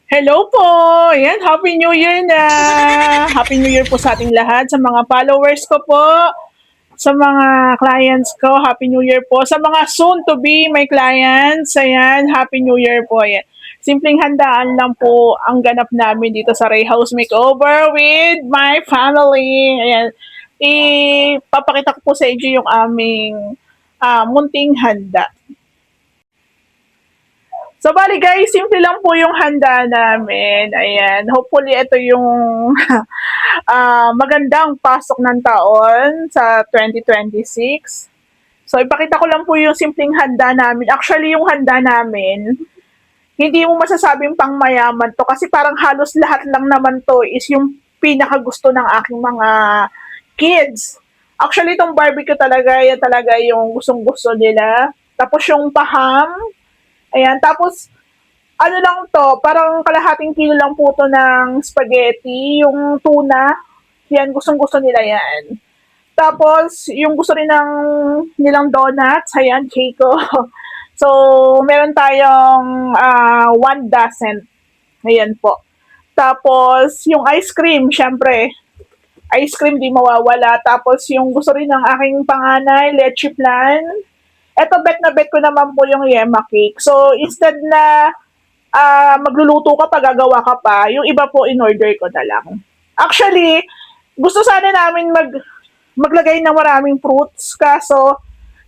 Hello po! Ayan, Happy New Year na! Happy New Year po sa ating lahat, sa mga followers ko po, sa mga clients ko, Happy New Year po. Sa mga soon to be my clients, ayan, Happy New Year po. Ayan. Simpleng handaan lang po ang ganap namin dito sa Ray House Makeover with my family. Ayan. Ipapakita ko po sa inyo yung aming munting handa. So, bali guys, simple lang po yung handa namin. Ayan. Hopefully, ito yung magandang pasok ng taon sa 2026. So, ipakita ko lang po yung simpleng handa namin. Actually, yung handa namin, hindi mo masasabing pang mayaman to kasi parang halos lahat lang naman to is yung pinakagusto ng aking mga kids. Actually, itong barbecue talaga, yan talaga yung gustong-gusto nila. Tapos yung paham, ayan. Tapos, ano lang to, parang kalahating kilo lang po to ng spaghetti, yung tuna, yan, gustong-gusto nila yan. Tapos, yung gusto rin ng nilang donuts, ayan, Keiko. So, meron tayong 1 dozen. Ayan po. Tapos, yung ice cream, syempre, ice cream di mawawala. Tapos, yung gusto rin ng aking panganay, leche flan. Eto, bet na bet ko naman po yung yema cake. So, instead na magluluto ka pa, gagawa ka pa, yung iba po in-order ko na lang. Actually, gusto sana namin maglagay ng maraming fruits, kaso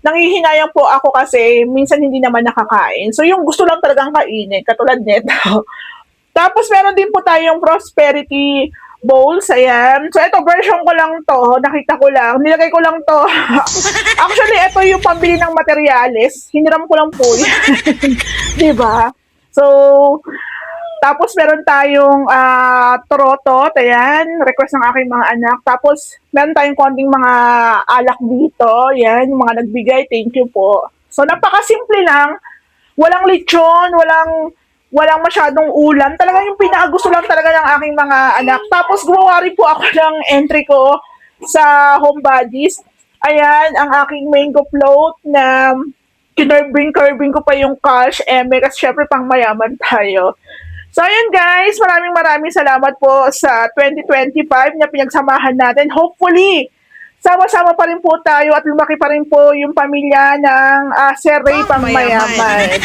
nangihinayang po ako kasi minsan hindi naman nakakain. So yung gusto lang talagang kainin, katulad nito. Tapos meron din po tayong prosperity bowls, ayan. So ito, version ko lang to, nakita ko lang, nilagay ko lang to. Actually, ito yung pambili ng materyales, hiniram ko lang po yan. Diba? So, tapos meron tayong torotot, ayan, request ng aking mga anak. Tapos meron tayong konting mga alak dito, ayan, yung mga nagbigay, thank you po. So napakasimple lang, walang lechon, walang masyadong ulam. Talaga yung pinakagusto lang talaga ng aking mga anak. Tapos gumawa rin po ako ng entry ko sa Home Bodies. Ayan, ang aking mango float na kinurbing ko pa yung cash, kasi syempre pang mayaman tayo. So, ayun guys, maraming salamat po sa 2025 na pinagsamahan natin. Hopefully, sama-sama pa rin po tayo at lumaki pa rin po yung pamilya ng Sir Ray Pangmayaman.